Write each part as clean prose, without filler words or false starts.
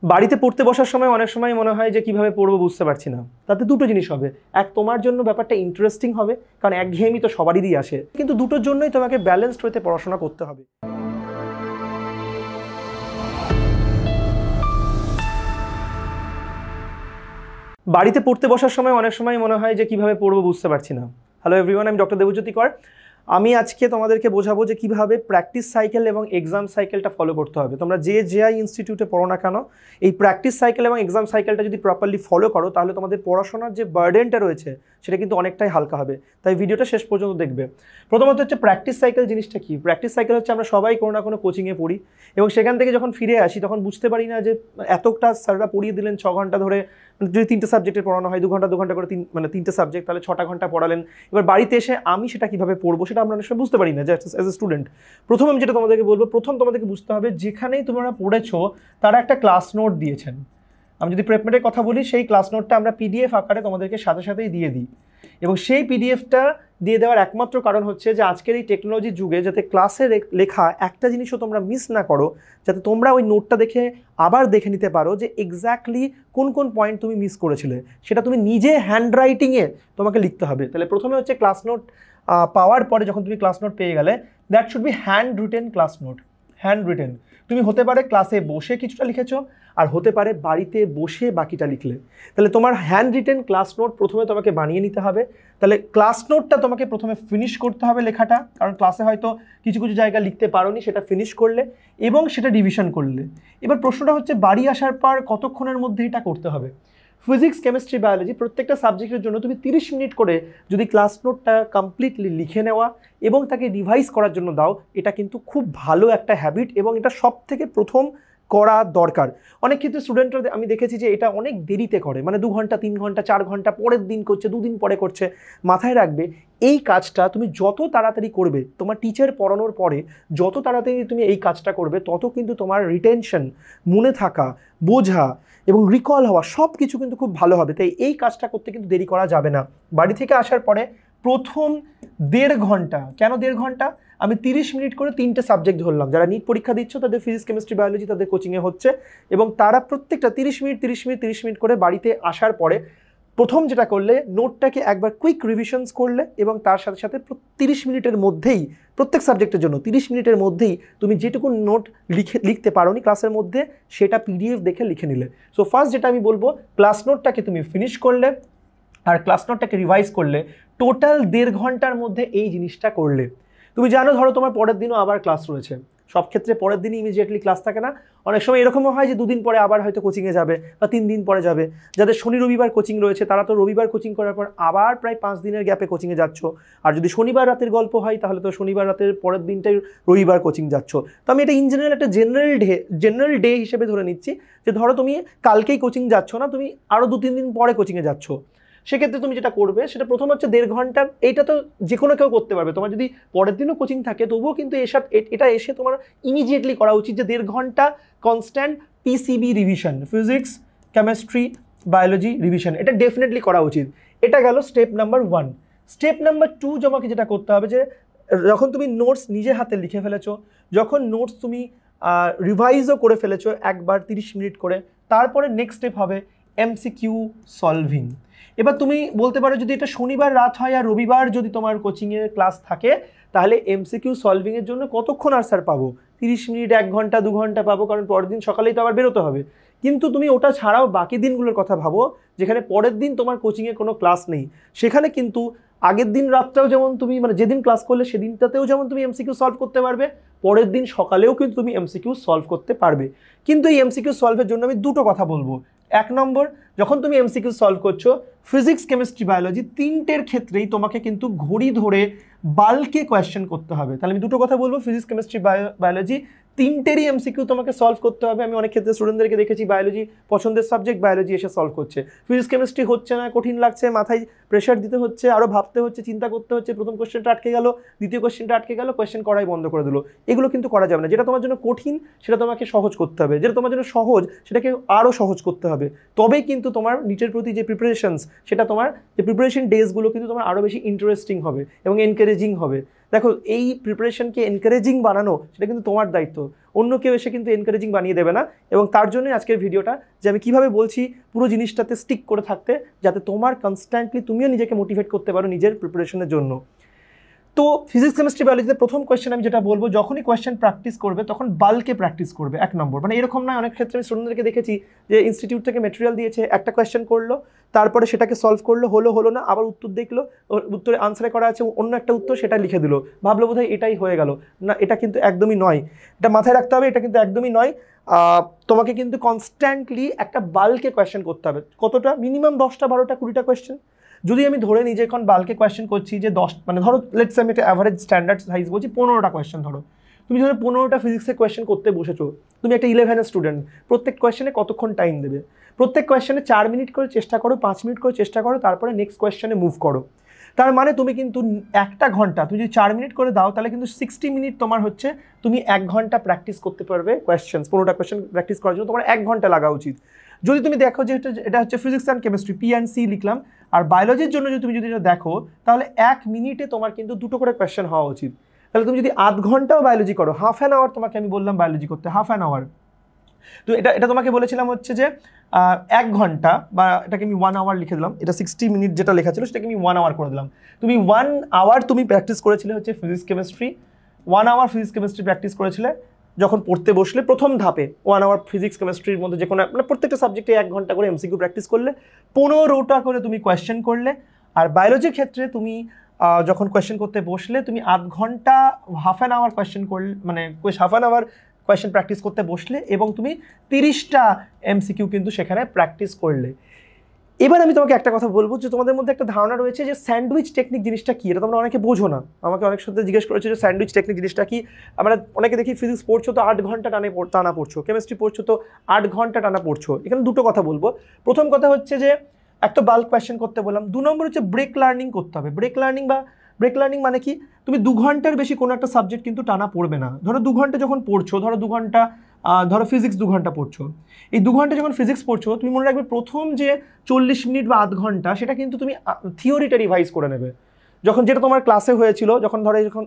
বাড়িতে পড়তে বসার সময় অনেক সময় মনে হয় যে কিভাবে পড়বো বুঝতে পারছি না। তাতে দুটো জিনিস হবে, এক তোমার জন্য ব্যাপারটা ইন্টারেস্টিং হবে, কারণ একঘেয়েমি তো সবারই আসে, কিন্তু দুটোর জন্যই তোমাকে ব্যালেন্সড ওয়েতে পড়াশোনা করতে হবে। বাড়িতে পড়তে বসার সময় অনেক সময় মনে হয় যে কিভাবে পড়বো বুঝতে পারছি না। হ্যালো এভরিওয়ান, আমি ডক্টর দেবজ্যোতি কর। আমি আজকে তোমাদেরকে বোঝাবো যে কিভাবে প্র্যাকটিস সাইকেল এবং এক্সাম সাইকেলটা ফলো করতে হবে। তোমরা যে জেআই ইনস্টিটিউটে পড়ো না কেন, এই প্র্যাকটিস সাইকেল এবং এক্সাম সাইকেলটা যদি প্রপারলি ফলো করো, তাহলে তোমাদের পড়াশোনার যে বার্ডেনটা রয়েছে সেটা কিন্তু অনেকটাই হালকা হবে। তাই ভিডিওটা শেষ পর্যন্ত দেখবে। প্রথমত হচ্ছে প্র্যাকটিস সাইকেল জিনিসটা কি। প্র্যাকটিস সাইকেল হচ্ছে আমরা সবাই কোনো না কোনো কোচিংয়ে পড়ি, এবং সেখান থেকে যখন ফিরে আসি তখন বুঝতে পারি না যে এতটা স্যাররা পড়িয়ে দিলেন 6 ঘন্টা ধরে, যদি 3টে সাবজেক্টের পড়ানো হয় 2 ঘন্টা করে 3টে সাবজেক্ট, তাহলে 6টা ঘন্টা পড়ালেন। এবার বাড়িতে এসে আমি সেটা কীভাবে পড়বো সেটা আমরা অনেক সময় বুঝতে পারি না যে অ্যাজ এ স্টুডেন্ট। প্রথম আমি যেটা তোমাদেরকে বলবো, প্রথম তোমাদেরকে বুঝতে হবে যেখানেই তোমরা পড়েছো তারা একটা ক্লাস নোট দিয়েছেন। আমি যদি প্রেপমেন্টের কথা বলি, সেই ক্লাস নোটটা আমরা পিডিএফ আকারে তোমাদেরকে সাথে সাথেই দিয়ে দিই, এবং সেই পিডিএফটা দিয়ে দেওয়ার একমাত্র কারণ হচ্ছে যে আজকের এই টেকনোলজির যুগে যাতে ক্লাসে লেখা একটা জিনিসও তোমরা মিস না করো, যাতে তোমরা ওই নোটটা দেখে আবার দেখে নিতে পারো যে এক্স্যাক্টলি কোন কোন পয়েন্ট তুমি মিস করেছিলে, সেটা তুমি নিজে হ্যান্ড রাইটিংয়ে তোমাকে লিখতে হবে। তাহলে প্রথমে হচ্ছে ক্লাস নোট পাওয়ার পরে, যখন তুমি ক্লাস নোট পেয়ে গেলে, that should be hanged written class note. Hand written তুমি হতে পারে ক্লাসে বসে কিছুটা লিখেছো, আর হতে পারে বাড়িতে বসে বাকিটা লিখলে। তাহলে তোমার হ্যান্ড রিটেন ক্লাস নোট প্রথমে তোমাকে বানিয়ে নিতে হবে। তাহলে ক্লাস নোটটা তোমাকে প্রথমে ফিনিশ করতে হবে লেখাটা, কারণ ক্লাসে হয়তো কিছু কিছু জায়গা লিখতে পারোনি, সেটা ফিনিশ করলে এবং সেটা রিভিশন করলে। এবার প্রশ্নটা হচ্ছে বাড়ি আসার পর কতক্ষণের মধ্যে এটা করতে হবে। ফিজিক্স, কেমিস্ট্রি, বায়োলজি প্রত্যেকটা সাবজেক্টের জন্য তুমি 30 মিনিট করে যদি ক্লাস নোটটা কমপ্লিটলি লিখে নেওয়া এবং তাকে রিভাইজ করার জন্য দাও, এটা কিন্তু খুব ভালো একটা হ্যাবিট, এবং এটা সব থেকে প্রথম করা দরকার। অনেক ক্ষেত্রে স্টুডেন্টরা আমি দেখেছি যে এটা অনেক দেরিতে করে, মানে 2 ঘন্টা 3 ঘন্টা 4 ঘন্টা পরের দিন করছে, 2 দিন পরে করছে। মাথায় রাখবে, এই কাজটা তুমি যত তাড়াতাড়ি করবে, তোমার টিচার পড়ানোর পরে যত তাড়াতাড়ি তুমি এই কাজটা করবে, তত কিন্তু তোমার রিটেনশন, মনে থাকা, বোঝা এবং রিকল হওয়া সব কিছু কিন্তু খুব ভালো হবে। তাই এই কাজটা করতে কিন্তু দেরি করা যাবে না। বাড়ি থেকে আসার পরে প্রথম 1.5 ঘন্টা, কেন 1.5 ঘন্টা, আমি 30 মিনিট করে 3টে সাবজেক্ট ধরলাম। যারা নিট পরীক্ষা দিচ্ছ তাদের ফিজিক্স, কেমিস্ট্রি, বায়োলজি তাদের কোচিংয়ে হচ্ছে, এবং তারা প্রত্যেকটা 30 মিনিট করে বাড়িতে আসার পরে প্রথম যেটা করলে, নোটটাকে একবার কুইক রিভিশনস করলে, এবং তার সাথে সাথে 30 মিনিটের মধ্যেই প্রত্যেক সাবজেক্টের জন্য 30 মিনিটের মধ্যেই তুমি যেটুকু নোট লিখতে পারোনি ক্লাসের মধ্যে, সেটা পিডিএফ দেখে লিখে নিলে। সো ফার্স্ট যেটা আমি বলবো, ক্লাস নোটটাকে তুমি ফিনিশ করলে আর ক্লাস নোটটাকে রিভাইজ করলে, টোটাল 1.5 ঘন্টার মধ্যে এই জিনিসটা করলে। তুমি জানো, ধরো তোমার পরের দিনও আবার ক্লাস রয়েছে, সব ক্ষেত্রে পরের দিনই ইমিডিয়েটলি ক্লাস থাকে না। অনেক সময় এরকমও হয় যে 2 দিন পরে আবার হয়তো কোচিংয়ে যাবে, বা 3 দিন পরে যাবে। যাদের শনি রবিবার কোচিং রয়েছে, তারা তো রবিবার কোচিং করার পর আবার প্রায় 5 দিনের গ্যাপে কোচিংয়ে যাচ্ছ। আর যদি শনিবার রাতের গল্প হয়, তাহলে তো শনিবার রাতের পরের দিনটাই রবিবার কোচিং যাচ্ছ। তো আমি এটা ইন জেনারেল একটা জেনারেল ডে হিসেবে ধরে নিচ্ছি, যে ধরো তুমি কালকেই কোচিং যাচ্ছ না, তুমি আরও 2-3 দিন পরে কোচিংয়ে যাচ্ছ। সেক্ষেত্রে তুমি যেটা করবে, সেটা প্রথম হচ্ছে 1.5 ঘন্টা। এইটা তো যে কোনো কেউ করতে পারবে, তোমার যদি পরের দিনও কোচিং থাকে তবুও কিন্তু এটা এসে তোমার ইমিডিয়েটলি করা উচিত, যে 1.5 ঘন্টা constant PCB revision, physics, chemistry, biology revision, এটা ডেফিনেটলি করা উচিত। এটা গেল স্টেপ নাম্বার 1। স্টেপ নাম্বার 2 তোমাকে যেটা করতে হবে, যে যখন তুমি নোটস নিজে হাতে লিখে ফেলেছো, যখন নোটস তুমি রিভাইজও করে ফেলেছো একবার 30 মিনিট করে, তারপরে নেক্সট স্টেপ হবে এমসিকিউ সলভিং। এবার তুমি বলতে পারো, যদি এটা শনিবার রাত হয় আর রবিবার যদি তোমার কোচিংয়ের ক্লাস থাকে, তাহলে এমসিকিউ সলভিংয়ের জন্য কতক্ষণ আর স্যার পাবো? 30 মিনিট, 1 ঘন্টা 2 ঘন্টা পাবো, কারণ পরের দিন সকালেই তো আবার বেরোতে হবে। কিন্তু তুমি ওটা ছাড়াও বাকি দিনগুলোর কথা ভাবো, যেখানে পরের দিন তোমার কোচিংয়ে কোনো ক্লাস নেই। সেখানে কিন্তু আগের দিন রাতটাও যেমন তুমি, মানে যেদিন ক্লাস করলে সেদিনটাতেও যেমন তুমি এমসিকিউ সলভ করতে পারবে, পরের দিন সকালেও কিন্তু তুমি এমসিকিউ সলভ করতে পারবে। কিন্তু এই এমসিকিউ সলভের জন্য আমি 2টো কথা বলবো। 1 নম্বর, যখন তুমি এমসিকিউ সলভ করছো, ফিজিক্স, কেমিস্ট্রি, বায়োলজি 3টের ক্ষেত্রেই তোমাকে কিন্তু ঘড়ি ধরে বাল্কে কোয়েশ্চেন করতে হবে। তাহলে আমি 2টো কথা বলবো, ফিজিক্স, কেমিস্ট্রি, বায়োলজি 3টেরই এমসিকিউ তোমাকে সলভ করতে হবে। আমি অনেক ক্ষেত্রে স্টুডেন্টদেরকে দেখেছি, বায়োলজি পছন্দের সাবজেক্ট, বায়োলজি এসে সলভ করছে, ফিজিক্স কেমিস্ট্রি হচ্ছে না, কঠিন লাগছে, মাথায় প্রেশার দিতে হচ্ছে, আরও ভাবতে হচ্ছে, চিন্তা করতে হচ্ছে, প্রথম কোয়েশ্চেনটা আটকে গেল, দ্বিতীয় কোয়েশ্চেনটা আটকে গেল, কোয়েশ্চেন করাই বন্ধ করে দিল। এগুলো কিন্তু করা যাবে না। যেটা তোমার জন্য কঠিন সেটা তোমাকে সহজ করতে হবে, যেটা তোমার জন্য সহজ সেটাকে আরও সহজ করতে হবে। তবেই কিন্তু তোমার নিটের প্রতি যে প্রিপারেশনস, সেটা তোমার যে প্রিপারেশন ডেজগুলো কিন্তু তোমার আরও বেশি ইন্টারেস্টিং হবে এবং এনকারেজিং হবে। দেখো, এই প্রিপারেশনকে এনকারেজিং বানানো সেটা কিন্তু তোমার দায়িত্ব। অন্য কেউ এসে কিন্তু এনকারেজিং বানিয়ে দেবে না। এবং তার জন্যই আজকের ভিডিওটা, যে আমি কীভাবে বলছি পুরো জিনিসটাতে স্টিক করে থাকতে, যাতে তোমার কনস্ট্যান্টলি তুমিও নিজেকে মোটিভেট করতে পারো নিজের প্রিপারেশনের জন্য। তো ফিজিক্স কেমিস্ট্রি বায়োলজিতে প্রথম কোয়েশ্চেন আমি যেটা বলবো, যখনই কোয়েশ্চেন প্র্যাকটিস করবে তখন বাল্কে প্র্যাকটিস করবে 1 নম্বর। মানে এরকম নয়, অনেক ক্ষেত্রে আমি স্টুডেন্টদেরকে দেখেছি যে ইনস্টিটিউট থেকে মেটেরিয়াল দিয়েছে, একটা কোয়েশ্চেন করলো, তারপরে সেটাকে সলভ করলো, হলো না, আবার উত্তর দেখলো, উত্তরে আনসারে করা আছে অন্য একটা উত্তর, সেটা লিখে দিল, ভাবলো বোধহয় এটাই হয়ে গেল। না, এটা কিন্তু একদমই নয়, এটা মাথায় রাখতে হবে, এটা কিন্তু একদমই নয়। তোমাকে কিন্তু কনস্ট্যান্টলি একটা বাল্কে কোয়েশ্চেন করতে হবে। কতটা? মিনিমাম 10টা 12টা 20টা কোয়েশ্চেন। যদি আমি ধরে নিই যে এখন বাল্কে কোয়েশ্চেন করছি যে 10, মানে ধরো লেটস আমি একটা অ্যাভারেজ স্ট্যান্ডার্ড সাইজ বলছি, 15টা কোয়েশ্চেন ধরো, তুমি ধরো 15টা ফিজিক্সের কোয়েশ্চেন করতে বসেছো, তুমি একটা 11-এর স্টুডেন্ট, প্রত্যেক কোয়েশ্চেনে কতক্ষণ টাইম দেবে? প্রত্যেক কোয়েশ্চেনে 4 মিনিট করে চেষ্টা করো, 5 মিনিট করে চেষ্টা করো, তারপরে নেক্সট কোয়েশ্চেনে মুভ করো। তার মানে তুমি কিন্তু 1টা ঘন্টা, তুমি যদি 4 মিনিট করে দাও তাহলে কিন্তু 60 মিনিট তোমার হচ্ছে, তুমি 1 ঘন্টা প্র্যাকটিস করতে পারবে কোয়েশ্চেন, 15টা কোয়েশ্চেন প্র্যাকটিস করার জন্য তোমার 1 ঘন্টা লাগা উচিত। যদি তুমি দেখো যে এটা হচ্ছে ফিজিক্স অ্যান্ড কেমিস্ট্রি, P&C লিখলাম, আর বায়োলজির জন্য যদি তুমি এটা দেখো তাহলে 1 মিনিটে তোমার কিন্তু 2টো করে কোয়েশ্চেন হওয়া উচিত। তাহলে তুমি যদি আধ ঘন্টাও বায়োলজি করো, হাফ অ্যান আওয়ার তোমাকে আমি বললাম বায়োলজি করতে, হাফ অ্যান আওয়ার। তো এটা তোমাকে বলেছিলাম হচ্ছে যে 1 ঘন্টা, বা এটাকে আমি 1 আওয়ার লিখে দিলাম, এটা 60 মিনিট যেটা লেখা ছিল সেটাকে আমি 1 আওয়ার করে দিলাম। তুমি 1 আওয়ার তুমি প্র্যাকটিস করেছিলে হচ্ছে physics chemistry, 1 hour physics chemistry practice করেছিলে যখন পড়তে বসলে প্রথম ধাপে। 1 আওয়ার ফিজিক্স কেমিস্ট্রির মধ্যে যে কোনো মানে প্রত্যেকটা সাবজেক্টে 1 ঘন্টা করে এমসিকিউ প্র্যাকটিস করলে, 15টা করে তুমি কোয়েশ্চেন করলে। আর বায়োলজির ক্ষেত্রে তুমি যখন কোয়েশ্চেন করতে বসলে তুমি আধ ঘন্টা, হাফ অ্যান আওয়ার কোয়েশ্চেন করলে, মানে half an hour question practice করতে বসলে, এবং তুমি 30টা এমসিকিউ কিন্তু সেখানে প্র্যাকটিস করলে। এবার আমি তোমাকে একটা কথা বলবো, যে তোমাদের মধ্যে একটা ধারণা রয়েছে যে স্যান্ডউইচ টেকনিক জিনিসটা কি, এটা তোমরা অনেকে বোঝো না। আমাকে অনেক সাথে জিজ্ঞেস করেছে যে স্যান্ডউইচ টেকনিক জিনিসটা কি। আমরা অনেকে দেখি ফিজিক্স পড়ছো তো 8 ঘন্টা টানা পড়ছো, কেমিস্ট্রি পড়ছো তো 8 ঘন্টা টানা পড়ছো। এখানে দুটো কথা বলবো। প্রথম কথা হচ্ছে যে একটা বাল্ক কোয়েশ্চেন করতে বললাম। 2 নম্বর হচ্ছে ব্রেক লার্নিং করতে হবে। ব্রেক লার্নিং মানে কি? তুমি 2 ঘন্টার বেশি কোনো একটা সাবজেক্ট কিন্তু টানা পড়বে না। ধরো 2 ঘন্টা যখন পড়ছো, ধরো 2 ঘন্টা, ধরো ফিজিক্স 2 ঘন্টা পড়ছো, এই 2 ঘন্টা যখন ফিজিক্স পড়ছো, তুমি মনে রাখবে প্রথম যে 40 মিনিট বা আধ ঘন্টা সেটা কিন্তু তুমি থিওরিটা রিভাইজ করে নেবে। যখন যেটা তোমার ক্লাসে হয়েছিল, যখন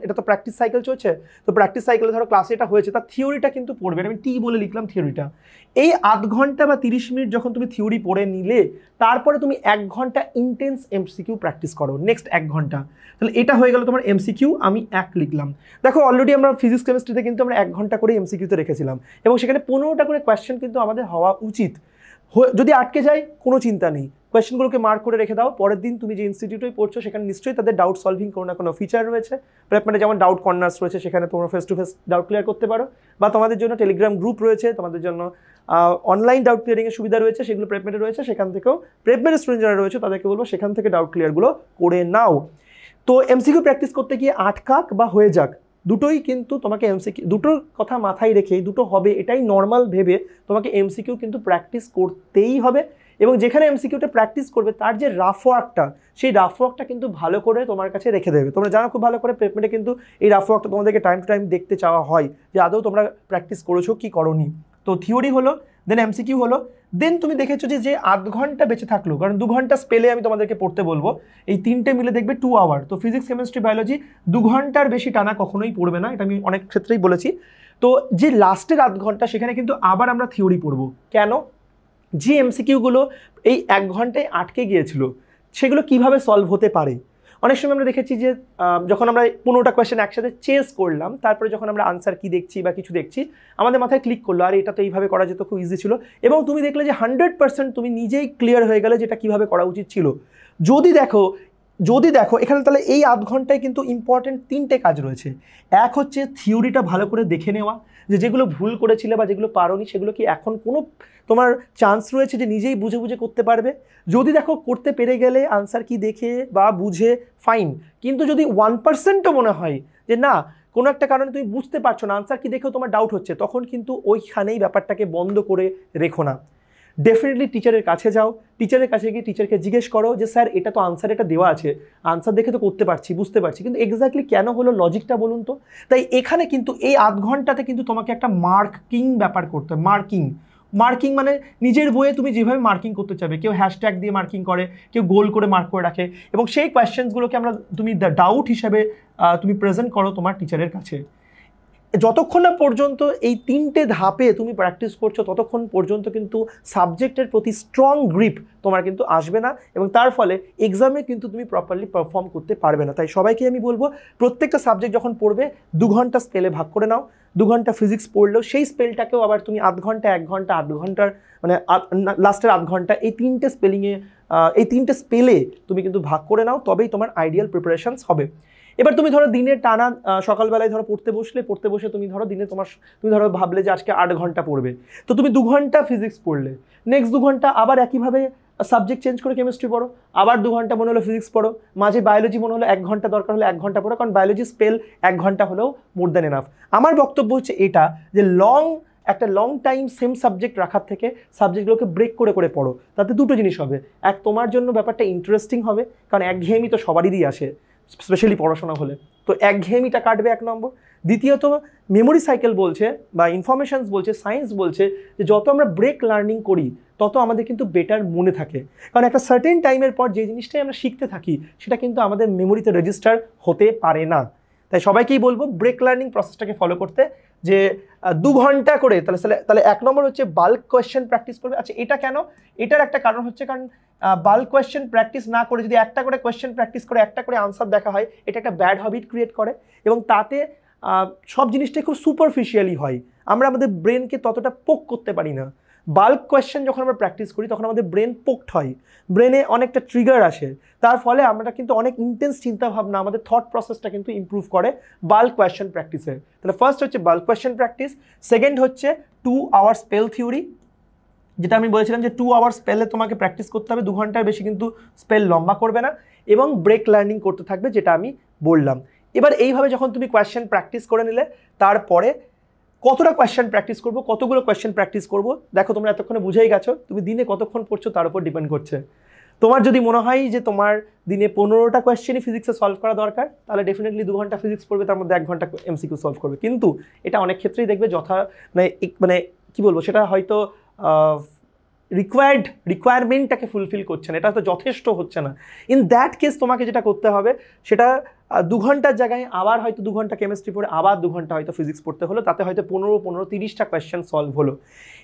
এটা তো প্র্যাকটিস সাইকেল চলছে, তো প্র্যাকটিস সাইকেলে ধরো ক্লাসে এটা হয়েছে, তার থিওরিটা কিন্তু পড়বে। আমি টি বলে লিখলাম থিওরিটা। এই আধ ঘন্টা বা 30 মিনিট যখন তুমি থিওরি পড়ে নিলে, তারপরে তুমি 1 ঘন্টা ইন্টেন্স এমসিকিউ প্র্যাকটিস করো, নেক্সট 1 ঘন্টা। তাহলে এটা হয়ে গেল তোমার এমসিকিউ, আমি 1 লিখলাম। দেখো অলরেডি আমরা ফিজিক্স কেমিস্ট্রিতে কিন্তু আমরা 1 ঘন্টা করে এমসিকিউতে রেখেছিলাম, এবং সেখানে 15টা করে কোয়েশ্চেন কিন্তু আমাদের হওয়া উচিত। যদি আটকে যায় কোনো চিন্তা নেই, কোয়েশ্চেনগুলোকে মার্ক করে রেখে দাও। পরের দিন তুমি যে ইনস্টিটিউটে পড়ছো সেখানে নিশ্চয়ই তাদের ডাউট সলভিং কোনো না কোনো ফিচার রয়েছে। প্রেপমেন্টে যেমন ডাউট কর্নার্স রয়েছে, সেখানে তোমরা face to face doubt clear করতে পারো, বা তোমাদের জন্য টেলিগ্রাম গ্রুপ রয়েছে, তোমাদের জন্য অনলাইন ডাউট ক্লিয়ারিংয়ের সুবিধা রয়েছে, সেগুলো প্রেপমেন্টে রয়েছে। সেখান থেকেও প্রেপমেন্টের স্টুডেন্ট যারা রয়েছে তাদেরকে বলবো সেখান থেকে ডাউট ক্লিয়ারগুলো করে নাও। তো এমসিকিউ প্র্যাকটিস করতে গিয়ে আটকাক বা হয়ে যাক, দুটোই কিন্তু তোমাকে এমসিকিউ, দুটোর কথা মাথায় রেখেই, দুটো হবে এটাই নর্মাল ভেবে তোমাকে এমসিকিউ কিন্তু প্র্যাকটিস করতেই হবে। এবং যেখানে এমসিকিউটা প্র্যাকটিস করবে তার যে রাফ ওয়ার্কটা, সেই রাফ ওয়ার্কটা কিন্তু ভালো করে তোমার কাছে রেখে দেবে। তোমরা জানো খুব ভালো করে প্রেপমেন্টে কিন্তু এই রাফ ওয়ার্কটা তোমাদেরকে টাইম টু টাইম দেখতে চাওয়া হয়, যে আদৌ তোমরা প্র্যাকটিস করেছো কি করোনি। তো থিওরি হলো, দেন এমসিকিউ হলো, দেন তুমি দেখেছো যে আধ ঘন্টা বেঁচে থাকলো, কারণ 2 ঘন্টা স্পেলে আমি তোমাদেরকে পড়তে বলবো, এই 3টে মিলে দেখবে 2 আওয়ার। তো ফিজিক্স কেমিস্ট্রি বায়োলজি 2 ঘন্টার বেশি টানা কখনোই পড়বে না, এটা আমি অনেক ক্ষেত্রেই বলেছি। তো যে লাস্টের আধ ঘন্টা সেখানে কিন্তু আবার আমরা থিওরি পড়বো। কেন? যে এমসিকিউগুলো এই 1 ঘন্টায় আটকে গিয়েছিল সেগুলো কিভাবে সলভ হতে পারে। অনেক সময় আমরা দেখেছি যে যখন আমরা 15টা কোয়েশ্চেন একসাথে চেস করলাম, তারপরে যখন আমরা আনসার কি দেখছি বা কিছু দেখছি, আমাদের মাথায় ক্লিক করলো, আর এটা তো এইভাবে করা যেত, খুব ইজি ছিল, এবং তুমি দেখলে যে 100% তুমি নিজেই ক্লিয়ার হয়ে গেলে যেটা কিভাবে করা উচিত ছিল। যদি দেখো এখানে তাহলে এই আধ ঘন্টায় কিন্তু ইম্পর্টেন্ট 3টে কাজ রয়েছে। এক হচ্ছে থিওরিটা ভালো করে দেখে নেওয়া, যে যেগুলো ভুল করেছিলে বা যেগুলো পারোনি সেগুলো কি এখন কোনো তোমার চান্স রয়েছে যে নিজেই বুঝে বুঝে করতে পারবে। যদি দেখো করতে পেরে গেলে আনসার কি দেখে বা বুঝে ফাইন, কিন্তু যদি 1%ও মনে হয় যে না কোনো একটা কারণে তুমি বুঝতে পারছো না, আনসার কি দেখেও তোমার ডাউট হচ্ছে, তখন কিন্তু ওইখানেই ব্যাপারটাকে বন্ধ করে রেখো না। ডেফিনেটলি টিচারের কাছে যাও, টিচারের কাছে গিয়ে টিচারকে জিজ্ঞেস করো যে স্যার এটা তো আনসার, এটা দেওয়া আছে, আনসার দেখে তো করতে পারছি, বুঝতে পারছি, কিন্তু এক্স্যাক্টলি কেন হলো লজিকটা বলুন তো। তাই এখানে কিন্তু এই আধ ঘন্টাতে কিন্তু তোমাকে একটা মার্কিং ব্যাপার করতে হবে। মার্কিং মানে নিজের বইয়ে তুমি যেভাবে মার্কিং করতে চাবে, কেউ হ্যাশট্যাগ দিয়ে মার্কিং করে, কেউ গোল করে মার্ক করে রাখে, এবং সেই কোয়েশ্চেন্সগুলোকে তুমি ডাউট হিসাবে তুমি প্রেজেন্ট করো তোমার টিচারের কাছে। যতক্ষণ না পর্যন্ত এই 3টে ধাপে তুমি প্র্যাকটিস করছো ততক্ষণ পর্যন্ত কিন্তু সাবজেক্টের প্রতি স্ট্রং গ্রিপ তোমার কিন্তু আসবে না, এবং তার ফলে এক্সামে কিন্তু তুমি প্রপারলি পারফর্ম করতে পারবে না। তাই সবাইকে আমি বলবো, প্রত্যেকটা সাবজেক্ট যখন পড়বে 2 ঘন্টা স্পেলে ভাগ করে নাও। 2 ঘন্টা ফিজিক্স পড়লেও সেই স্পেলটাকেও আবার তুমি আধ ঘন্টা, 1 ঘন্টা, 8 ঘন্টার মানে লাস্টের আধ ঘন্টা এই 3টে স্পেলিংয়ে এই 3টে স্পেলে তুমি কিন্তু ভাগ করে নাও, তবেই তোমার আইডিয়াল প্রিপারেশনস হবে। এবার তুমি ধরো দিনে টানা সকালবেলায় ধরো পড়তে বসে তুমি ধরো দিনে তুমি ধরো ভাবলে যে আজকে 8 ঘন্টা পড়বে, তো তুমি 2 ঘন্টা ফিজিক্স পড়লে, নেক্সট 2 ঘন্টা আবার একইভাবে সাবজেক্ট চেঞ্জ করে কেমিস্ট্রি পড়ো, আবার 2 ঘন্টা মনে হলো ফিজিক্স পড়ো, মাঝে বায়োলজি মনে হলো 1 ঘন্টা দরকার হলে 1 ঘন্টা পড়ো, কারণ বায়োলজি স্পেল 1 ঘন্টা হলেও মোর দ্যান এনাফ। আমার বক্তব্য হচ্ছে এটা যে একটা লং টাইম সেম সাবজেক্ট রাখার থেকে সাবজেক্টগুলোকে ব্রেক করে করে পড়ো, তাতে দুটো জিনিস হবে। এক, তোমার জন্য ব্যাপারটা ইন্টারেস্টিং হবে, কারণ একঘেয়েমি তো সবারই আসে, স্পেশালি পড়াশোনা হলে, তো একঘেয়েমিটা কাটবে 1 নম্বর। দ্বিতীয়ত, মেমোরি সাইকেল বলছে বা ইনফরমেশনস বলছে, সায়েন্স বলছে যে যত আমরা ব্রেক লার্নিং করি তত আমাদের কিন্তু বেটার মনে থাকে, কারণ একটা সার্টেন টাইমের পর যে জিনিসটাই আমরা শিখতে থাকি সেটা কিন্তু আমাদের মেমোরিতে রেজিস্টার হতে পারে না। তাই সবাইকেই বলবো ব্রেক লার্নিং প্রসেসটাকে ফলো করতে, যে 2 ঘন্টা করে তাহলে 1 নম্বর হচ্ছে বাল্ক কোয়েশ্চেন প্র্যাকটিস করবে। আচ্ছা, এটা কেন? এটার একটা কারণ হচ্ছে কারণ বাল্ক কোয়েশ্চেন প্র্যাকটিস না করে যদি একটা করে কোয়েশ্চেন প্র্যাকটিস করে একটা করে আনসার দেখা হয়, এটা একটা ব্যাড হ্যাবিট ক্রিয়েট করে, এবং তাতে সব জিনিসটাই খুব সুপারফিশিয়ালি হয়, আমরা আমাদের ব্রেনকে ততটা পোক করতে পারি না। বাল্ক কোয়েশ্চেন যখন আমরা প্র্যাকটিস করি তখন আমাদের ব্রেন পোকড হয়, ব্রেনে অনেকটা ট্রিগার আসে, তার ফলে আমরা কিন্তু অনেক ইন্টেন্স চিন্তাভাবনা, আমাদের থট প্রসেসটা কিন্তু ইমপ্রুভ করে বাল্ক কোয়েশ্চেন প্র্যাকটিসে। তাহলে ফার্স্ট হচ্ছে বাল্ক কোয়েশ্চেন প্র্যাকটিস, সেকেন্ড হচ্ছে 2 আওয়ার স্পেল থিওরি, যেটা আমি বলেছিলাম যে 2 আওয়ার স্পেলে তোমাকে প্র্যাকটিস করতে হবে, 2 ঘন্টার বেশি কিন্তু স্পেল লম্বা করবে না, এবং ব্রেক লার্নিং করতে থাকবে, যেটা আমি বললাম। এবার এইভাবে যখন তুমি কোয়েশ্চেন প্র্যাকটিস করে নিলে, তারপরে কতটা কোয়েশ্চেন প্র্যাকটিস করবো, কতগুলো কোয়েশ্চেন প্র্যাকটিস করবো, দেখো তোমরা এতক্ষণে বুঝেই গেছো, তুমি দিনে কতক্ষণ পড়ছো তার উপর ডিপেন্ড করছে। তোমার যদি মনে হয় যে তোমার দিনে 15টা কোয়েশ্চেনই ফিজিক্সে সলভ করা দরকার, তাহলে ডেফিনেটলি 2 ঘন্টা ফিজিক্স পড়বে, তার মধ্যে 1 ঘন্টা এমসিকিউ সলভ করবে। কিন্তু এটা অনেক ক্ষেত্রেই দেখবে মানে কি বলবো, সেটা হয়তো রিকোয়ারমেন্টটাকে ফুলফিল করছে না, এটা হয়তো যথেষ্ট হচ্ছে না। ইন দ্যাট কেস তোমাকে যেটা করতে হবে সেটা 2 ঘন্টার জায়গায় আবার হয়তো 2 ঘন্টা কেমিস্ট্রি পড়ে আবার 2 ঘন্টা হয়তো ফিজিক্স পড়তে হলো, তাতে হয়তো 15-30টা কোয়েশ্চেন সলভ হলো।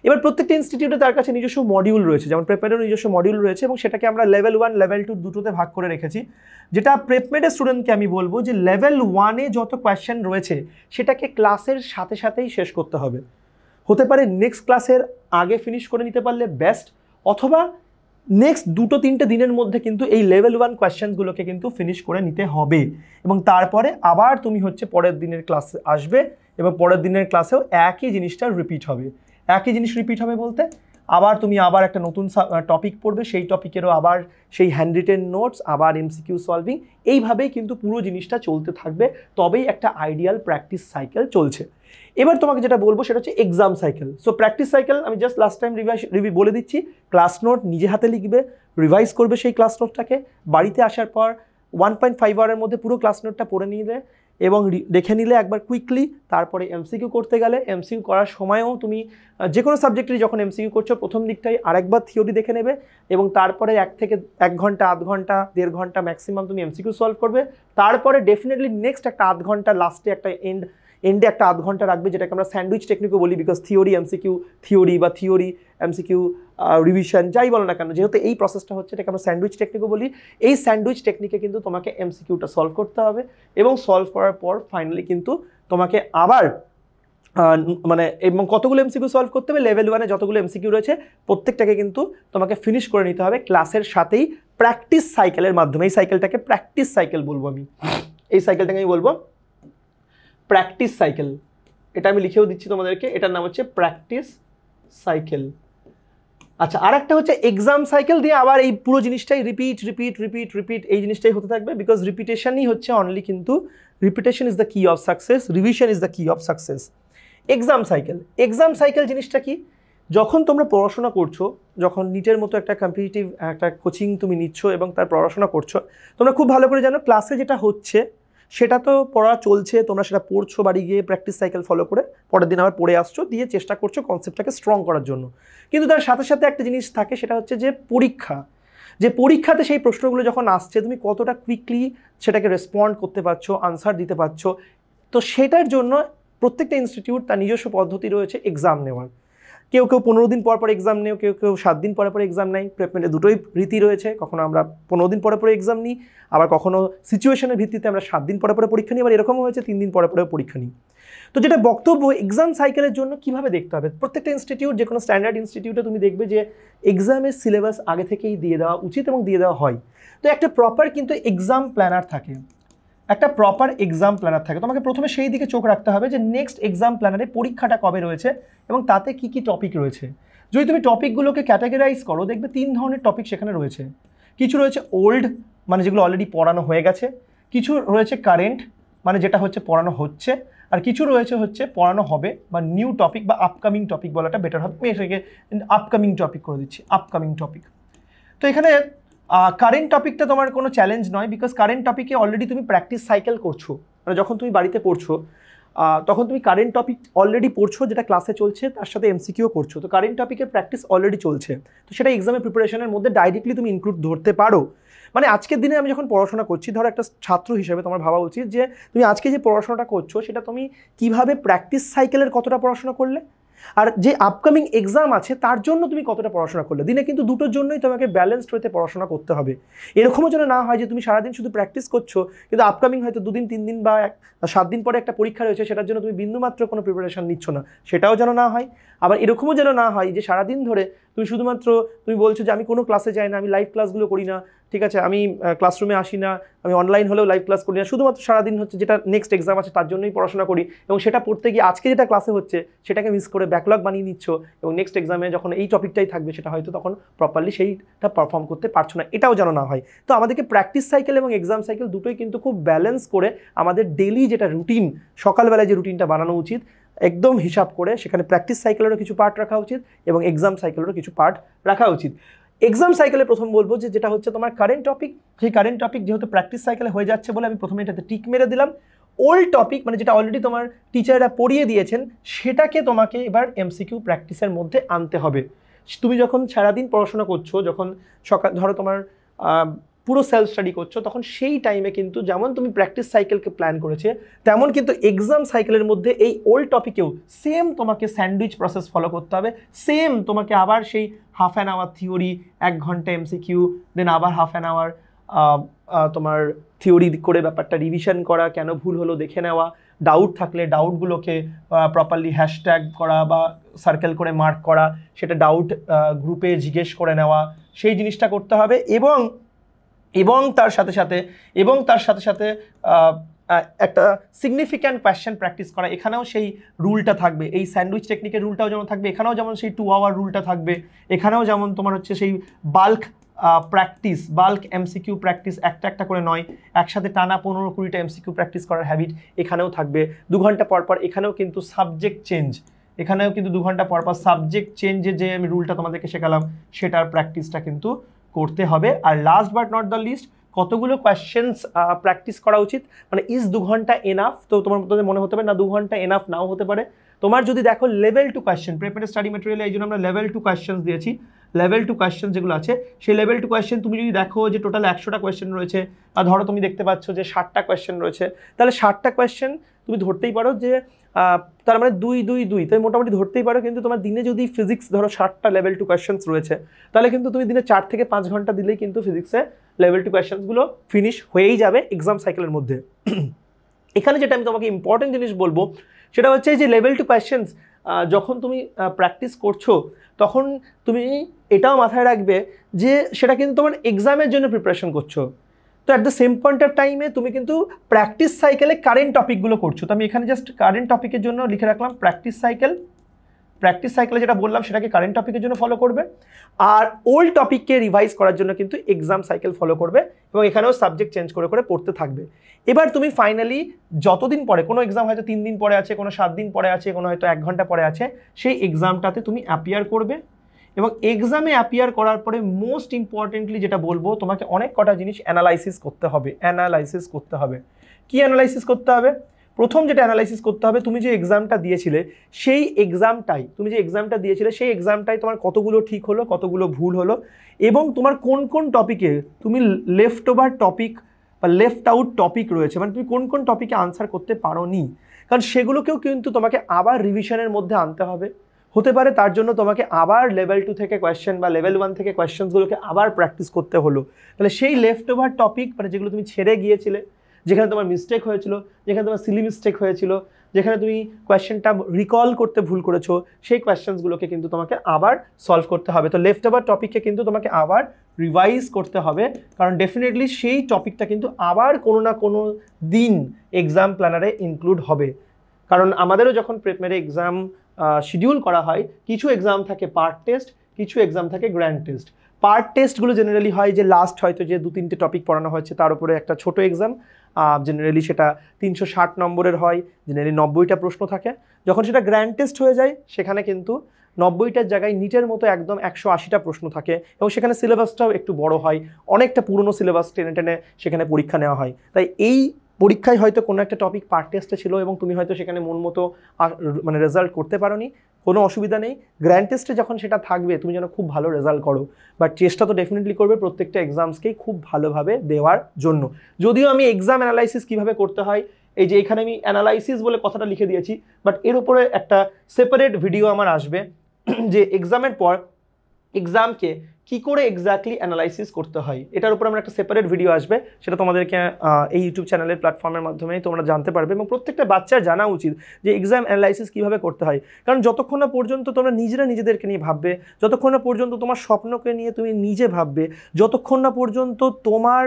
এবার প্রত্যেকটা ইনস্টিটিউটে তার কাছে নিজস্ব মডিউল রয়েছে, যেমন প্রেপমেডের নিজস্ব মডিউল রয়েছে, এবং সেটাকে আমরা লেভেল 1 লেভেল 2 দুটোতে ভাগ করে রেখেছি। যেটা প্রেপমেডের স্টুডেন্টকে আমি বলবো যে লেভেল 1-এ যত কোয়েশ্চেন রয়েছে সেটাকে ক্লাসের সাথে সাথেই শেষ করতে হবে। হতে পারে নেক্সট ক্লাসের আগে ফিনিশ করে নিতে পারলে বেস্ট, অথবা নেক্সট 2-3টে দিনের মধ্যে কিন্তু এই লেভেল 1 কোয়েশ্চেনগুলোকে কিন্তু ফিনিশ করে নিতে হবে, এবং তারপরে আবার তুমি হচ্ছে পরের দিনের ক্লাসে আসবে, এবং পরের দিনের ক্লাসেও একই জিনিসটা রিপিট হবে। একই জিনিস রিপিট হবে বলতে আবার তুমি আবার একটা নতুন টপিক পড়বে, সেই টপিকেরও আবার সেই হ্যান্ড রিটেন নোটস, আবার এমসিকিউ সলভিং, এইভাবেই কিন্তু পুরো জিনিসটা চলতে থাকবে, তবেই একটা আইডিয়াল প্র্যাকটিস সাইকেল চলছে। এবার তোমাকে যেটা বলবো সেটা হচ্ছে exam cycle. So practice cycle আমি জাস্ট লাস্ট টাইম রিভিউ বলে দিচ্ছি, ক্লাস নোট নিজে হাতে লিখবে, রিভাইজ করবে সেই ক্লাস নোটটাকে, বাড়িতে আসার পর 1.5 আওয়ারের মধ্যে পুরো ক্লাস নোটটা পড়ে নিলে এবং দেখে নিলে একবার কুইকলি, তারপরে এমসিকিউ করতে গেলে এমসিকিউ করার সময়ও তুমি যে কোনো সাবজেক্টেরই যখন এমসিকিউ করছো প্রথম দিকটাই আরেকবার থিওরি দেখে নেবে, এবং তারপরে 1 ঘন্টা, আধ ঘন্টা, 1.5 ঘন্টা ম্যাক্সিমাম তুমি এমসিকিউ সলভ করবে। তারপরে ডেফিনেটলি নেক্সট একটা আধ ঘন্টা, লাস্টে একটা এন্ডে একটা আধ ঘন্টা রাখবে, যেটাকে আমরা স্যান্ডউইচ টেকনিকও বলি, বিকজ থিওরি এমসিকিউ, থিওরি বা থিওরি এমসিকিউ রিভিশন যাই বলো না কেন, যেহেতু এই প্রসেসটা হচ্ছে এটাকে আমরা স্যান্ডউইচ টেকনিকও বলি। এই স্যান্ডউইচ টেকনিকে কিন্তু তোমাকে এমসিকিউটা সলভ করতে হবে, এবং সলভ করার পর ফাইনালি কিন্তু তোমাকে আবার এবং কতগুলো এমসিকিউ সলভ করতে হবে, লেভেল 1-এ যতগুলো এমসিকিউ রয়েছে প্রত্যেকটাকে কিন্তু তোমাকে ফিনিশ করে নিতে হবে ক্লাসের সাথেই প্র্যাকটিস সাইকেলের মাধ্যমে। এই সাইকেলটাকে প্র্যাকটিস সাইকেল বলবো আমি, এই সাইকেলটাকে আমি বলবো প্র্যাকটিস সাইকেল। এটা আমি লিখেও দিচ্ছি তোমাদেরকে, এটার নাম হচ্ছে প্র্যাকটিস সাইকেল। আচ্ছা, আর একটা হচ্ছে এক্সাম সাইকেল, দিয়ে আবার এই পুরো জিনিসটাই রিপিট এই জিনিসটাই হতে থাকবে, বিকজ রিপিটেশনই হচ্ছে অনলি, কিন্তু রিপিটেশন ইজ দ্য কি of success, revision is the কি অফ সাকসেস। এক্সাম সাইকেল জিনিসটা কি? যখন তোমরা পড়াশোনা করছো, যখন নিটের মতো একটা কম্পিটিটিভ একটা কোচিং তুমি নিচ্ছ এবং তার পড়াশোনা করছো, তোমরা খুব ভালো করে জানো ক্লাসে যেটা হচ্ছে সেটা তো পড়া চলছে, তোমরা সেটা পড়ছো, বাড়ি গিয়ে প্র্যাকটিস সাইকেল ফলো করে পরের দিন আবার পড়ে আসছো, দিয়ে চেষ্টা করছো কনসেপ্টটাকে স্ট্রং করার জন্য। কিন্তু তার সাথে সাথে একটা জিনিস থাকে, সেটা হচ্ছে যে পরীক্ষাতে সেই প্রশ্নগুলো যখন আসছে তুমি কতটা কুইকলি সেটাকে রেসপন্ড করতে পারছো, আনসার দিতে পারছো। তো সেটার জন্য প্রত্যেকটা ইনস্টিটিউট তার নিজস্ব পদ্ধতি রয়েছে এক্সাম নেওয়ার। কেউ কেউ 15 দিন পর পর এক্সাম নেও, কেউ কেউ 7 দিন পরে পরে এক্সাম নেয়। প্লেসমেন্টে দুটোই রীতি রয়েছে, কখনো আমরা 15 দিন পরে পরে এক্সাম নিই, আবার কখনো সিচুয়েশনের ভিত্তিতে আমরা 7 দিন পরে পরে পরীক্ষা নিই, আবার এরকমও হয়েছে 3 দিন পরে পরে পরীক্ষা নিই। তো যেটা বক্তব্য এক্সাম সাইকেলের জন্য কিভাবে দেখতে হবে, প্রত্যেকটা ইনস্টিটিউট, যে কোনো স্ট্যান্ডার্ড ইনস্টিটিউটে তুমি দেখবে যে এক্সামের সিলেবাস আগে থেকেই দিয়ে দেওয়া উচিত এবং দিয়ে দেওয়া হয়। তো একটা প্রপার কিন্তু এক্সাম প্ল্যানার থাকে, একটা প্রপার এক্সাম প্ল্যানার থাকে। তোমাকে প্রথমে সেই দিকে চোখ রাখতে হবে যে নেক্সট এক্সাম প্ল্যানারে পরীক্ষাটা কবে রয়েছে এবং তাতে কি কি টপিক রয়েছে। যদি তুমি টপিকগুলোকে ক্যাটাগরাইজ করো, দেখবে 3 ধরনের টপিক সেখানে রয়েছে। কিছু রয়েছে ওল্ড, মানে যেগুলো অলরেডি পড়ানো হয়ে গেছে, কিছু রয়েছে কারেন্ট, মানে যেটা হচ্ছে পড়ানো হচ্ছে, আর কিছু রয়েছে পড়ানো হবে বা নিউ টপিক বা আপকামিং টপিক বলাটা বেটার হবে। আমি এটাকে আপকামিং টপিক করে দিচ্ছি, আপকামিং টপিক। তো এখানে কারেন্ট টপিকটা তোমার কোনো চ্যালেঞ্জ নয়, বিকজ কারেন্ট টপিকে অলরেডি তুমি প্র্যাকটিস সাইকেল করছো। মানে যখন তুমি বাড়িতে পড়ছো তখন তুমি কারেন্ট টপিক অলরেডি পড়ছো, যেটা ক্লাসে চলছে, তার সাথে এমসিকিউ করছো। তো কারেন্ট টপিকের প্র্যাকটিস অলরেডি চলছে, তো সেটা এক্সামের প্রিপারেশনের মধ্যে ডাইরেক্টলি তুমি ইনক্লুড ধরতে পারো। মানে আজকের দিনে আমি যখন পড়াশোনা করছি, ধরো একটা ছাত্র হিসেবে তোমার ভাবা উচিত যে তুমি আজকে যে পড়াশোনাটা করছো সেটা তুমি কিভাবে প্র্যাকটিস সাইকেলের কতটা পড়াশোনা করলে, আর যে আপকামিং এক্সাম আছে তার জন্য তুমি কতটা পড়াশোনা করলে। দিনে কিন্তু দুটোর জন্যই তোমাকে ব্যালেন্সড হতে পড়াশোনা করতে হবে। এরকমও যেন না হয় যে তুমি সারাদিন শুধু প্র্যাকটিস করছো, কিন্তু আপকামিং হয়তো 2 দিন 3 দিন বা 7 দিন পরে একটা পরীক্ষা রয়েছে, সেটার জন্য তুমি বিন্দুমাত্র কোনো প্রিপারেশন নিচ্ছ না, সেটাও যেন না হয়। আবার এরকমও যেন না হয় যে সারাদিন ধরে তুমি শুধুমাত্র তুমি বলছো যে আমি কোনো ক্লাসে যাই না, আমি লাইভ ক্লাসগুলো করি না, ঠিক আছে, আমি ক্লাসরুমে আসি না, আমি অনলাইন হলেও লাইভ ক্লাস করি না, শুধুমাত্র সারাদিন হচ্ছে যেটা নেক্সট এক্সাম আছে তার জন্যই পড়াশোনা করি, এবং সেটা পড়তে গিয়ে আজকে যেটা ক্লাসে হচ্ছে সেটাকে মিস করে ব্যাকলগ বানিয়ে নিচ্ছ, এবং নেক্সট এক্সামে যখন এই টপিকটাই থাকবে সেটা হয়তো তখন প্রপারলি সেইটা পারফর্ম করতে পারছো না, এটাও যেন না হয়। তো আমাদেরকে প্র্যাকটিস সাইকেল এবং এক্সাম সাইকেল দুটোই কিন্তু খুব ব্যালেন্স করে আমাদের ডেলি যেটা রুটিন, সকালবেলায় যে রুটিনটা বানানো উচিত একদম হিসাব করে, সেখানে প্র্যাকটিস সাইকেলেরও কিছু পার্ট রাখা উচিত এবং এক্সাম সাইকেলেরও কিছু পার্ট রাখা উচিত। এক্সাম সাইকেলে প্রথম বলবো যে যেটা হচ্ছে তোমার কারেন্ট টপিক, সেই কারেন্ট টপিক যেহেতু প্র্যাকটিস সাইকেলে হয়ে যাচ্ছে বলে আমি প্রথমে এটাতে টিক মেরে দিলাম। ওল্ড টপিক, মানে যেটা অলরেডি তোমার টিচাররা পড়িয়ে দিয়েছেন, সেটাকে তোমাকে এবার এমসিকিউ প্র্যাকটিসের মধ্যে আনতে হবে। তুমি যখন সারাদিন পড়াশোনা করছো, যখন সকাল ধরো তোমার পুরো সেলফ স্টাডি করছো, তখন সেই টাইমে কিন্তু যেমন তুমি প্র্যাকটিস সাইকেলকে প্ল্যান করেছে, তেমন কিন্তু এক্সাম সাইকেলের মধ্যে এই ওল্ড টপিকেও সেম তোমাকে স্যান্ডউইচ প্রসেস ফলো করতে হবে। সেম তোমাকে আবার সেই হাফ অ্যান আওয়ার থিওরি, 1 ঘন্টা এমসিকিউ, দেন আবার হাফ অ্যান আওয়ার তোমার থিওরি করে ব্যাপারটা রিভিশন করা, কেন ভুল হলো দেখে নেওয়া, ডাউট থাকলে ডাউটগুলোকে প্রপারলি হ্যাশট্যাগ করা বা সার্কেল করে মার্ক করা, সেটা ডাউট গ্রুপে জিজ্ঞেস করে নেওয়া, সেই জিনিসটা করতে হবে। এবং তার সাথে সাথে একটা সিগনিফিক্যান্ট কোয়েশ্চেন প্র্যাকটিস করা, এখানেও সেই রুলটা থাকবে, এই স্যান্ডউইচ টেকনিকের রুলটাও যেমন থাকবে, এখানেও যেমন সেই 2 আওয়ার রুলটা থাকবে, এখানেও যেমন তোমার হচ্ছে সেই bulk practice, bulk MCQ practice, একটা করে নয়, একসাথে টানা 15-20টা এমসিকিউ প্র্যাকটিস করার হ্যাবিট এখানেও থাকবে। 2 ঘন্টা পর পর এখানেও কিন্তু সাবজেক্ট চেঞ্জ, এখানেও কিন্তু 2 ঘন্টা পর পর সাবজেক্ট চেঞ্জের যে আমি রুলটা তোমাদেরকে শেখালাম সেটার প্র্যাকটিসটা কিন্তু করতে হবে। আর last but not the least, কতগুলো কোয়েশ্চেন্স প্র্যাকটিস করা উচিত, মানে ইজ 2 ঘন্টা এনাফ? তো তোমার মনে হতে পারে না 2 ঘন্টা এনাফ নাও হতে পারে। তোমার যদি দেখো লেভেল 2 কোয়েশ্চেন, প্রিপারেটরি স্টাডি ম্যাটেরিয়ালে এই জন্য আমরা লেভেল 2 কোয়েশ্চেন দিয়েছি। লেভেল 2 কোয়েশ্চেন যেগুলো আছে, সেই লেভেল 2 কোয়েশ্চেন তুমি যদি দেখো যে টোটাল 100টা কোয়েশ্চেন রয়েছে, আর ধরো তুমি দেখতে পাচ্ছ যে 60টা কোয়েশ্চেন রয়েছে, তাহলে 60টা কোয়েশ্চেন তুমি ধরতেই পারো যে তার মানে 2 তাই মোটামুটি ধরতেই পারো। কিন্তু তোমার দিনে যদি ফিজিক্স ধরো 60টা লেভেল 2 কোয়েশ্চেন্স রয়েছে, তাহলে কিন্তু তুমি দিনে 4 থেকে 5 ঘন্টা দিলেই কিন্তু ফিজিক্সে লেভেল 2 কোয়েশ্চেন্সগুলো ফিনিশ হয়েই যাবে এক্সাম সাইকেলের মধ্যে। এখানে যেটা আমি তোমাকে ইম্পর্টেন্ট জিনিস বলবো সেটা হচ্ছে যে লেভেল 2 কোয়েশ্চেন্স যখন তুমি প্র্যাকটিস করছো, তখন তুমি এটাও মাথায় রাখবে যে সেটা কিন্তু তোমার এক্সামের জন্য প্রিপারেশন করছো। তো at the same point of টাইমে তুমি কিন্তু প্র্যাকটিস সাইকেলে কারেন্ট টপিকগুলো করছো। তো আমি এখানে জাস্ট কারেন্ট টপিকের জন্য লিখে রাখলাম প্র্যাকটিস সাইকেলে যেটা বললাম সেটাকে কারেন্ট টপিকের জন্য ফলো করবে, আর ওল্ড টপিককে রিভাইজ করার জন্য কিন্তু এক্সাম সাইকেল ফলো করবে, এবং এখানেও সাবজেক্ট চেঞ্জ করে পড়তে থাকবে। এবার তুমি ফাইনালি যতদিন পরে, কোনো এক্সাম হয়তো 3 দিন পরে আছে, কোনো 7 দিন পরে আছে, কোনো হয়তো 1 ঘন্টা পরে আছে, সেই এক্সামটাতে তুমি অ্যাপিয়ার করবে। এবং এক্সামে অ্যাপিয়ার করার পরে মোস্ট ইম্পর্টেন্টলি যেটা বলবো, তোমাকে অনেক কটা জিনিস অ্যানালাইসিস করতে হবে। কি অ্যানালাইসিস করতে হবে? প্রথম যেটা অ্যানালাইসিস করতে হবে, তুমি যে এক্সামটা দিয়েছিলে সেই এক্সামটাই তোমার কতগুলো ঠিক হলো, কতগুলো ভুল হলো, এবং তোমার কোন কোন টপিকে তুমি লেফট ওভার টপিক বা লেফট আউট টপিক রয়েছে, মানে তুমি কোন কোন টপিকে আনসার করতে পারোনি। কারণ সেগুলোকেও কিন্তু তোমাকে আবার রিভিশনের মধ্যে আনতে হবে। হতে পারে তার জন্য তোমাকে আবার লেভেল 2 থেকে কোয়েশ্চেন বা লেভেল 1 থেকে কোয়েশ্চেন্সগুলোকে আবার প্র্যাকটিস করতে হলো। তাহলে সেই লেফট ওভার টপিক, মানে যেগুলো তুমি ছেড়ে গিয়েছিলে, যেখানে তোমার মিস্টেক হয়েছিল, যেখানে তোমার সিলি মিস্টেক হয়েছিল, যেখানে তুমি কোয়েশ্চেনটা রিকল করতে ভুল করেছো, সেই কোয়েশ্চেন্সগুলোকে কিন্তু তোমাকে আবার সলভ করতে হবে। তো লেফট ওভার টপিককে কিন্তু তোমাকে আবার রিভাইজ করতে হবে, কারণ ডেফিনেটলি সেই টপিকটা কিন্তু আবার কোনো না কোনো দিন এক্সাম প্ল্যানারে ইনক্লুড হবে। কারণ আমাদেরও যখন প্রিপারে এক্সাম শিডিউল করা হয়, কিছু এক্সাম থাকে পার্ট টেস্ট, কিছু এক্সাম থাকে গ্র্যান্ড টেস্ট। পার্ট টেস্টগুলো জেনারেলি হয় যে লাস্ট হয়তো যে 2-3টে টপিক পড়ানো হয়েছে তার উপরে একটা ছোট এক্সাম, জেনারেলি সেটা 360 নম্বরের হয়, জেনারেলি 90টা প্রশ্ন থাকে। যখন সেটা গ্র্যান্ড টেস্ট হয়ে যায় সেখানে কিন্তু 90টার জায়গায় নিটের মতো একদম 180টা প্রশ্ন থাকে, এবং সেখানে সিলেবাসটাও একটু বড় হয়, অনেকটা পুরনো সিলেবাস টেনে টেনে সেখানে পরীক্ষা নেওয়া হয়। তাই এই পরীক্ষায় হয়তো কোনো একটা টপিক পার্ট টেস্টে ছিল এবং তুমি হয়তো সেখানে মন মতো মানে রেজাল্ট করতে পারোনি, কোনো অসুবিধা নেই। গ্র্যান্ড টেস্টে যখন সেটা থাকবে তুমি যেন খুব ভালো রেজাল্ট করো, বাট চেষ্টা তো ডেফিনেটলি করবে প্রত্যেকটা এক্সামসকেই খুব ভালোভাবে দেওয়ার জন্য। যদিও আমি এক্সাম অ্যানালাইসিস কীভাবে করতে হয়, এই যে এখানে আমি অ্যানালাইসিস বলে কথাটা লিখে দিয়েছি, বাট এর উপরে একটা সেপারেট ভিডিও আমার আসবে যে এক্সামের পর এক্সামকে কি করে এক্স্যাক্টলি অ্যানালাইসিস করতে হয়, এটার উপর আমার একটা সেপারেট ভিডিও আসবে, সেটা তোমাদেরকে এই ইউটিউব চ্যানেলের প্ল্যাটফর্মের মাধ্যমেই তোমরা জানতে পারবে। এবং প্রত্যেকটা বাচ্চার জানা উচিত যে এক্সাম অ্যানালাইসিস কীভাবে করতে হয়, কারণ যতক্ষণ না পর্যন্ত তোমরা নিজেদেরকে নিয়ে ভাববে, যতক্ষণ না পর্যন্ত তোমার স্বপ্নকে নিয়ে তুমি নিজে ভাববে, যতক্ষণ না পর্যন্ত তোমার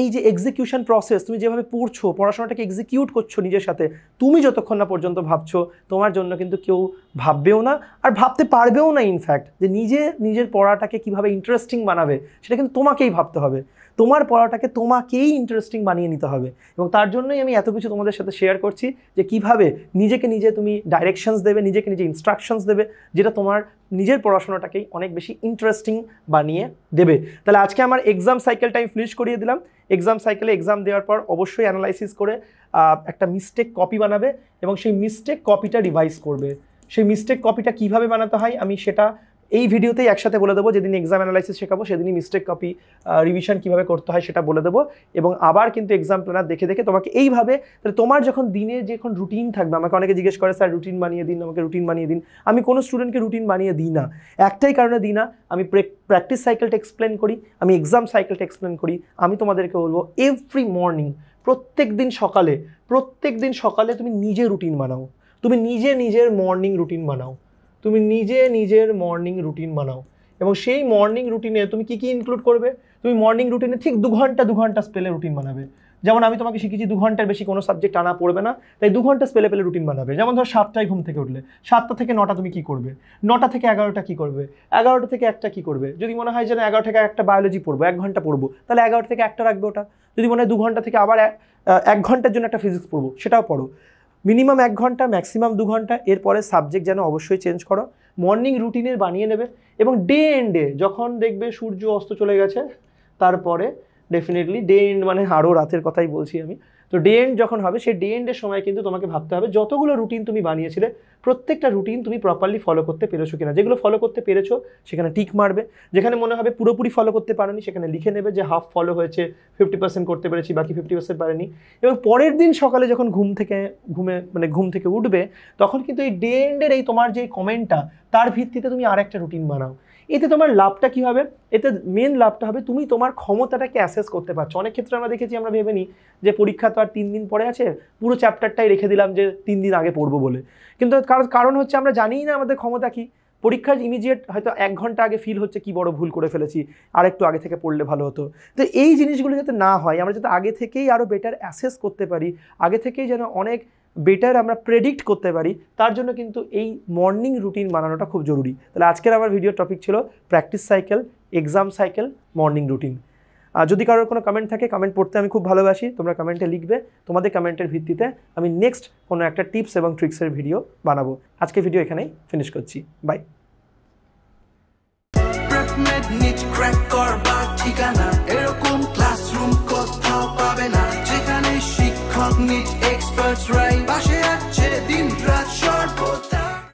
এই যে এক্সিকিউশন প্রসেস, তুমি যেভাবে পড়ছো, পড়াশোনাটাকে এক্সিকিউট করছো নিজের সাথে, তুমি যতক্ষণ না পর্যন্ত ভাবছো, তোমার জন্য কিন্তু কেউ ভাববেও না, আর ভাবতে পারবেও না। ইনফ্যাক্ট যে নিজের পড়াটাকে কিভাবে ইন্টারেস্টিং বানাবে সেটা কিন্তু তোমাকেই ভাবতে হবে, তোমার পড়াটাকে তোমাকেই ইন্টারেস্টিং বানিয়ে নিতে হবে। এবং তার জন্যই আমি এত কিছু তোমাদের সাথে শেয়ার করছি যে কিভাবে নিজেকে নিজে তুমি ডাইরেকশনস দেবে, নিজেকে নিজে ইনস্ট্রাকশনস দেবে, যেটা তোমার নিজের পড়াশোনাটাকেই অনেক বেশি ইন্টারেস্টিং বানিয়ে দেবে। তাহলে আজকে আমার এক্সাম সাইকেলটা আমি ফিনিশ করিয়ে দিলাম। এক্সাম সাইকেলে এক্সাম দেওয়ার পর অবশ্যই অ্যানালাইসিস করে একটা মিস্টেক কপি বানাবে এবং সেই মিস্টেক কপিটা রিভাইজ করবে। সেই মিস্টেক কপিটা কিভাবে বানাতে হয় আমি সেটা এই ভিডিওতেই একসাথে বলে দেবো। যেদিন এক্সাম অ্যানালাইসিস শেখাবো সেদিনই মিস্টেক কপি রিভিশন কীভাবে করতে হয় সেটা বলে দেবো। এবং আবার কিন্তু এক্সাম প্ল্যানার দেখে দেখে তোমাকে এইভাবে, তাহলে তোমার যখন দিনে যখন রুটিন থাকবে, আমাকে অনেকে জিজ্ঞেস করে স্যার রুটিন বানিয়ে দিন, আমাকে রুটিন বানিয়ে দিন। আমি কোনো স্টুডেন্টকে রুটিন বানিয়ে দিই না, একটাই কারণে দিই না, আমি প্র্যাকটিস সাইকেলটা এক্সপ্লেন করি, আমি এক্সাম সাইকেলটা এক্সপ্লেন করি। আমি তোমাদেরকে বলবো এভরি মর্নিং, প্রত্যেক দিন সকালে তুমি নিজে রুটিন বানাও, তুমি নিজের মর্নিং রুটিন বানাও, তুমি নিজের মর্নিং রুটিন বানাও। এবং সেই মর্নিং রুটিনে তুমি কি ইনক্লুড করবে, তুমি মর্নিং রুটিনে ঠিক 2 ঘন্টা স্পেলে রুটিন বানাবে। যেমন আমি তোমাকে শিখেছি 2 ঘন্টার বেশি কোনো সাবজেক্ট আনা পড়বে না, তাই 2 ঘন্টা স্পেলে রুটিন বানাবে। যেমন ধর 7টায় ঘুম থেকে উঠলে 7টা থেকে 9টা তুমি কি করবে, 9টা থেকে 11টা কি করবে, 11টা থেকে 1টা কি করবে। যদি মনে হয় যে 11 থেকে 1টা বায়োলজি পড়বো, 1 ঘন্টা পড়বো, তাহলে 11টা থেকে 1টা রাখবে ওটা। যদি মনে হয় 2 ঘন্টা থেকে আবার 1 ঘন্টার জন্য একটা ফিজিক্স পড়বো, সেটাও পড়ো। মিনিমাম 1 ঘন্টা, ম্যাক্সিমাম 2 ঘন্টা। এরপরে সাবজেক্ট যেন অবশ্যই চেঞ্জ করো, মর্নিং রুটিনের বানিয়ে নেবে। এবং ডে এন্ডে যখন দেখবে সূর্য অস্ত চলে গেছে, তারপরে ডেফিনেটলি ডে এন্ড মানে আরও রাতের কথাই বলছি আমি, তো ডে এন্ড যখন হবে সেই ডে এন্ডের সময় কিন্তু তোমাকে ভাবতে হবে যতগুলো রুটিন তুমি বানিয়েছিলে প্রত্যেকটা রুটিন তুমি প্রপারলি ফলো করতে পেরেছো কিনা। যেগুলো ফলো করতে পেরেছো সেখানে টিক মারবে, যেখানে মনে হবে পুরোপুরি ফলো করতে পারোনি সেখানে লিখে নেবে যে হাফ ফলো হয়েছে, 50% করতে পেরেছি, বাকি 50% পারেনি। এবং পরের দিন সকালে যখন ঘুম থেকে উঠবে তখন কিন্তু এই ডে এন্ডের এই তোমার যে কমেন্টটা, তার ভিত্তিতে তুমি আর একটা রুটিন বানাও। এতে তোমার লাভটা কি হবে, এতে মেন লাভটা হবে তুমি তোমার ক্ষমতাটাকে অ্যাসেস করতে পারছো। অনেক ক্ষেত্রে আমরা দেখেছি, আমরা ভেবে নিই যে পরীক্ষা তো আর 3 দিন পরে আছে, পুরো চ্যাপ্টারটাই রেখে দিলাম যে 3 দিন আগে পড়বো বলে। কিন্তু কারণ হচ্ছে আমরা জানিই না আমাদের ক্ষমতা কি। পরীক্ষার ইমিডিয়েট হয়তো 1 ঘন্টা আগে ফিল হচ্ছে কি বড় ভুল করে ফেলেছি, আর একটু আগে থেকে পড়লে ভালো হতো। তো এই জিনিসগুলো যাতে না হয়, আমরা যাতে আগে থেকেই আরও বেটার অ্যাসেস করতে পারি, আগে থেকেই যেন অনেক বেটার আমরা প্রেডিক্ট করতে পারি, তার জন্য কিন্তু এই মর্নিং রুটিন বানানোটা খুব জরুরি। তাহলে আজকের আমার ভিডিওর টপিক ছিল practice cycle, exam cycle, morning routine. আর যদি কারোর কোনো কমেন্ট থাকে, কমেন্ট পড়তে আমি খুব ভালোবাসি, তোমরা কমেন্টে লিখবে। তোমাদের কমেন্টের ভিত্তিতে আমি নেক্সট কোনো একটা টিপস এবং ট্রিক্সের ভিডিও বানাবো। আজকে ভিডিও এখানেই ফিনিশ করছি, বাই। ক্র্যাক কর বা ঠিকানা এরকম